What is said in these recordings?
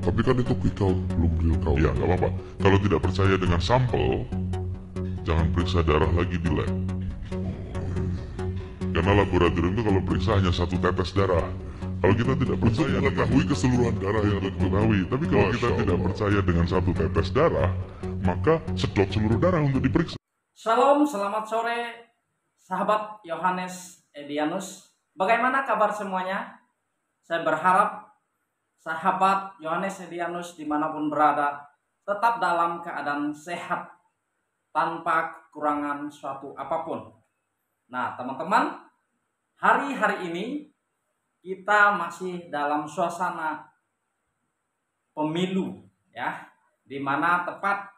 Tapi kan itu quick count, belum real count. Ya nggak apa-apa. Kalau tidak percaya dengan sampel, jangan periksa darah lagi di lab. Karena laboratorium itu kalau periksa hanya satu tetes darah. Kalau kita tidak percaya mengetahui keseluruhan darah yang diketahui, tapi kalau kita tidak percaya dengan satu tetes darah, maka sedot seluruh darah untuk diperiksa. Shalom, selamat sore sahabat Yohanes Edianus. Bagaimana kabar semuanya? Saya berharap sahabat Yohanes Edianus dimanapun berada tetap dalam keadaan sehat tanpa kekurangan suatu apapun. Nah teman-teman, hari-hari ini kita masih dalam suasana pemilu ya, dimana tepat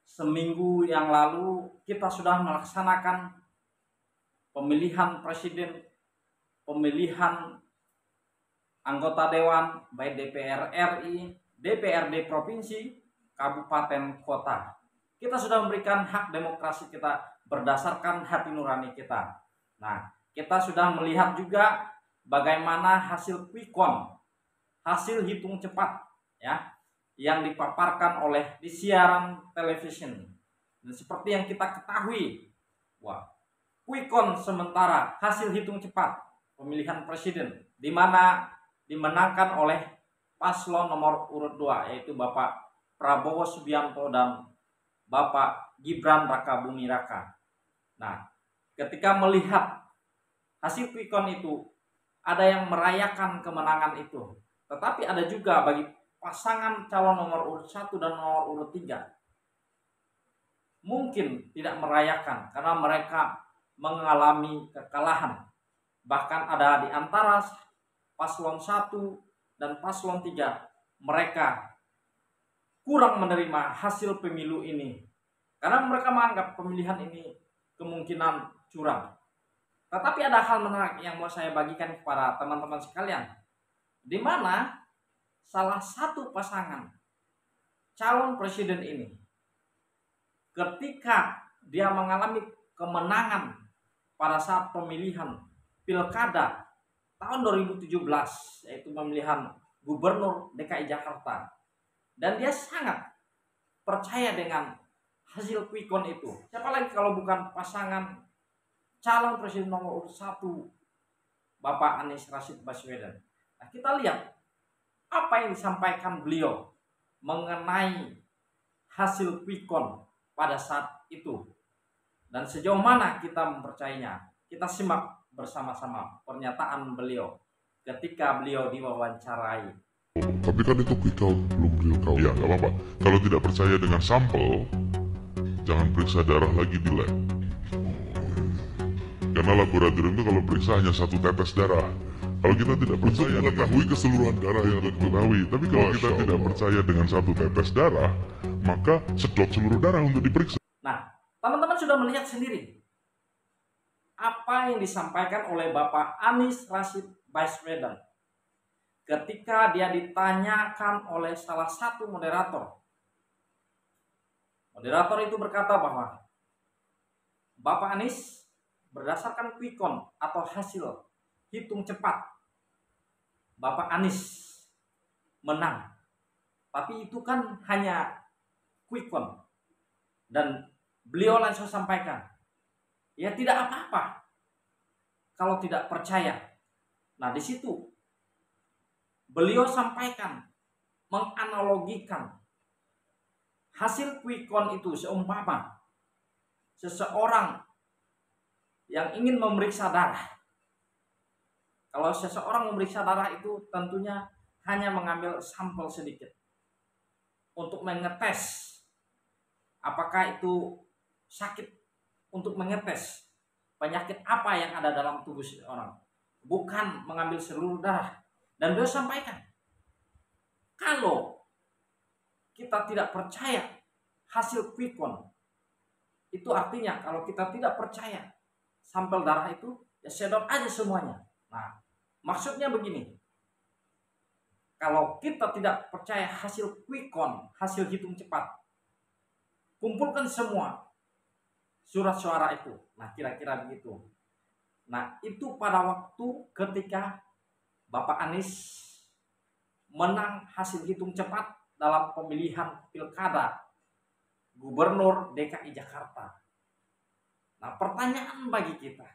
seminggu yang lalu kita sudah melaksanakan pemilihan presiden, pemilihan anggota dewan, baik DPR RI, DPRD provinsi, kabupaten, kota. Kita sudah memberikan hak demokrasi kita berdasarkan hati nurani kita. Nah, kita sudah melihat juga bagaimana hasil quick count, hasil hitung cepat ya, yang dipaparkan oleh di siaran televisi. Dan seperti yang kita ketahui, quick count sementara hasil hitung cepat pemilihan presiden di mana dimenangkan oleh paslon nomor urut 2, yaitu Bapak Prabowo Subianto dan Bapak Gibran Rakabuming Raka. Nah, ketika melihat hasil quick count itu, ada yang merayakan kemenangan itu, tetapi ada juga bagi pasangan calon nomor urut 1 dan nomor urut 3 mungkin tidak merayakan karena mereka mengalami kekalahan. Bahkan ada di antara paslon 1 dan paslon 3, mereka kurang menerima hasil pemilu ini karena mereka menganggap pemilihan ini kemungkinan curang. Tetapi ada hal menarik yang mau saya bagikan kepada teman-teman sekalian, di mana salah satu pasangan calon presiden ini ketika dia mengalami kemenangan pada saat pemilihan pilkada tahun 2017, yaitu pemilihan gubernur DKI Jakarta, dan dia sangat percaya dengan hasil quick count itu. Siapa lagi kalau bukan pasangan calon presiden nomor urut 1 Bapak Anies Rashid Baswedan. Nah, kita lihat apa yang disampaikan beliau mengenai hasil quick count pada saat itu dan sejauh mana kita mempercayainya. Kita simak bersama-sama pernyataan beliau ketika beliau diwawancarai. Tapi kan itu quick count, belum real count. Ya nggak apa-apa. Kalau tidak percaya dengan sampel, jangan periksa darah lagi di lab. Karena laboratorium itu kalau periksa hanya satu tetes darah. Kalau kita tidak percaya mengetahui keseluruhan darah yang diketahui, tapi kalau kita tidak percaya dengan satu tetes darah, maka sedot seluruh darah untuk diperiksa. Nah, teman-teman sudah melihat sendiri apa yang disampaikan oleh Bapak Anies Rashid Baswedan ketika dia ditanyakan oleh salah satu moderator. Moderator itu berkata bahwa Bapak Anies berdasarkan quick count atau hasil hitung cepat, Bapak Anies menang. Tapi itu kan hanya quick count. Dan beliau langsung sampaikan, ya tidak apa-apa kalau tidak percaya. Nah, di situ beliau sampaikan, menganalogikan hasil quick count itu seumpama seseorang yang ingin memeriksa darah. Kalau seseorang memeriksa darah itu tentunya hanya mengambil sampel sedikit untuk mengetes apakah itu sakit, untuk mengetes penyakit apa yang ada dalam tubuh seseorang, bukan mengambil seluruh darah. Dan beliau sampaikan, kalau kita tidak percaya hasil quick count, itu artinya kalau kita tidak percaya sampel darah itu, ya sedot aja semuanya. Nah, maksudnya begini, kalau kita tidak percaya hasil quick count, hasil hitung cepat, kumpulkan semua surat suara itu. Nah, kira-kira begitu. Nah, itu pada waktu ketika Bapak Anies menang hasil hitung cepat dalam pemilihan pilkada Gubernur DKI Jakarta. Nah, pertanyaan bagi kita,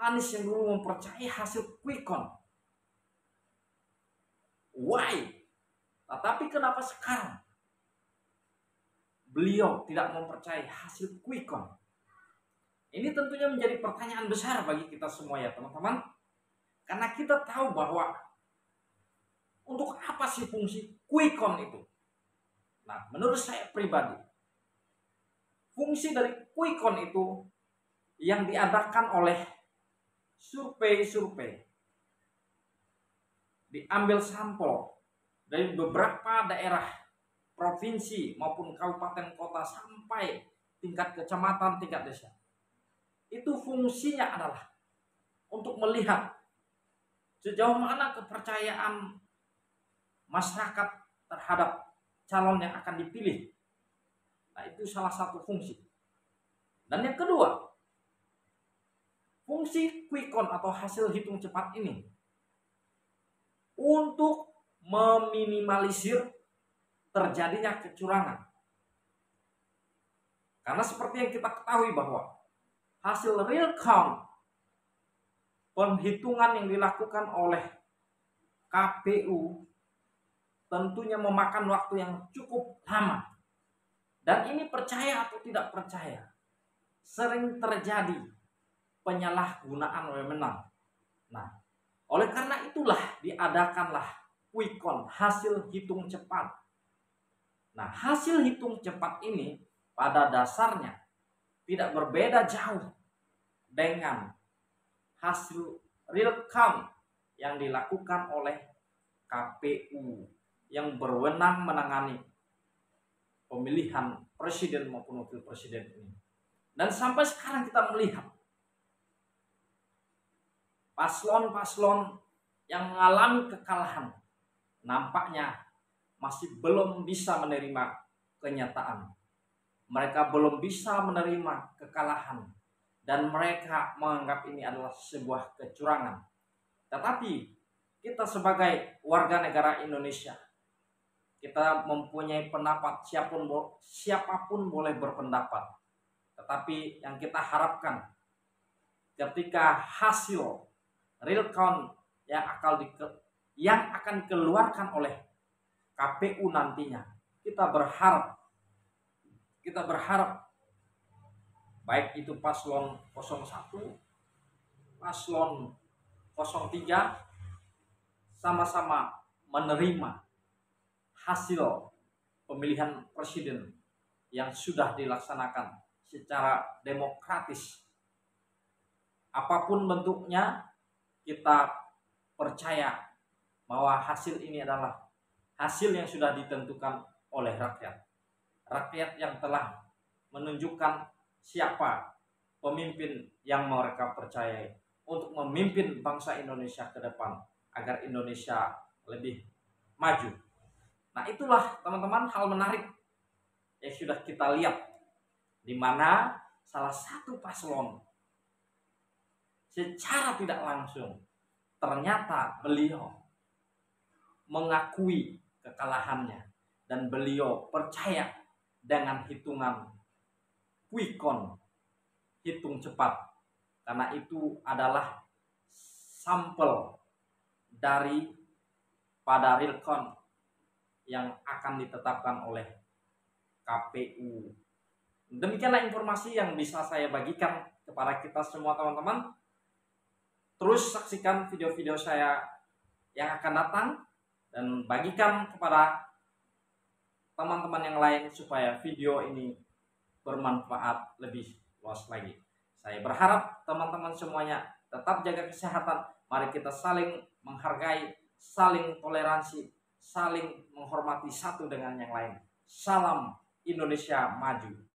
Anies yang dulu mempercayai hasil quick count, why? Tetapi kenapa sekarang beliau tidak mempercayai hasil quick count? Ini tentunya menjadi pertanyaan besar bagi kita semua ya teman-teman. Karena kita tahu bahwa untuk apa sih fungsi quick count itu? Nah, menurut saya pribadi, fungsi dari quick count itu yang diadakan oleh survei-survei, diambil sampel dari beberapa daerah, provinsi maupun kabupaten kota sampai tingkat kecamatan, tingkat desa. Itu fungsinya adalah untuk melihat sejauh mana kepercayaan masyarakat terhadap calon yang akan dipilih. Nah, itu salah satu fungsi. Dan yang kedua, fungsi quick count atau hasil hitung cepat ini untuk meminimalisir terjadinya kecurangan. Karena seperti yang kita ketahui bahwa hasil real count, penghitungan yang dilakukan oleh KPU tentunya memakan waktu yang cukup lama. Dan ini percaya atau tidak percaya, sering terjadi penyalahgunaan wewenang. Nah, oleh karena itulah diadakanlah quick count, hasil hitung cepat. Nah, hasil hitung cepat ini pada dasarnya tidak berbeda jauh dengan hasil real count yang dilakukan oleh KPU yang berwenang menangani pemilihan presiden maupun wakil presiden ini. Dan sampai sekarang kita melihat paslon-paslon yang mengalami kekalahan nampaknya masih belum bisa menerima kenyataan. Mereka belum bisa menerima kekalahan dan mereka menganggap ini adalah sebuah kecurangan. Tetapi kita sebagai warga negara Indonesia, kita mempunyai pendapat, siapapun boleh berpendapat. Tetapi yang kita harapkan ketika hasil real count yang akan dikeluarkan oleh KPU nantinya, kita berharap baik itu paslon 01, paslon 03 sama-sama menerima hasil pemilihan presiden yang sudah dilaksanakan secara demokratis. Apapun bentuknya, kita percaya bahwa hasil ini adalah hasil yang sudah ditentukan oleh rakyat. Rakyat yang telah menunjukkan siapa pemimpin yang mereka percayai untuk memimpin bangsa Indonesia ke depan agar Indonesia lebih maju. Nah, itulah teman-teman hal menarik yang sudah kita lihat, di mana salah satu paslon secara tidak langsung ternyata beliau mengakui kekalahannya dan beliau percaya dengan hitungan quick count, hitung cepat, karena itu adalah sampel dari pada real count yang akan ditetapkan oleh KPU. Demikianlah informasi yang bisa saya bagikan kepada kita semua teman-teman. Terus saksikan video-video saya yang akan datang dan bagikan kepada teman-teman yang lain supaya video ini bermanfaat lebih luas lagi. Saya berharap teman-teman semuanya tetap jaga kesehatan. Mari kita saling menghargai, saling toleransi, saling menghormati satu dengan yang lain. Salam Indonesia maju.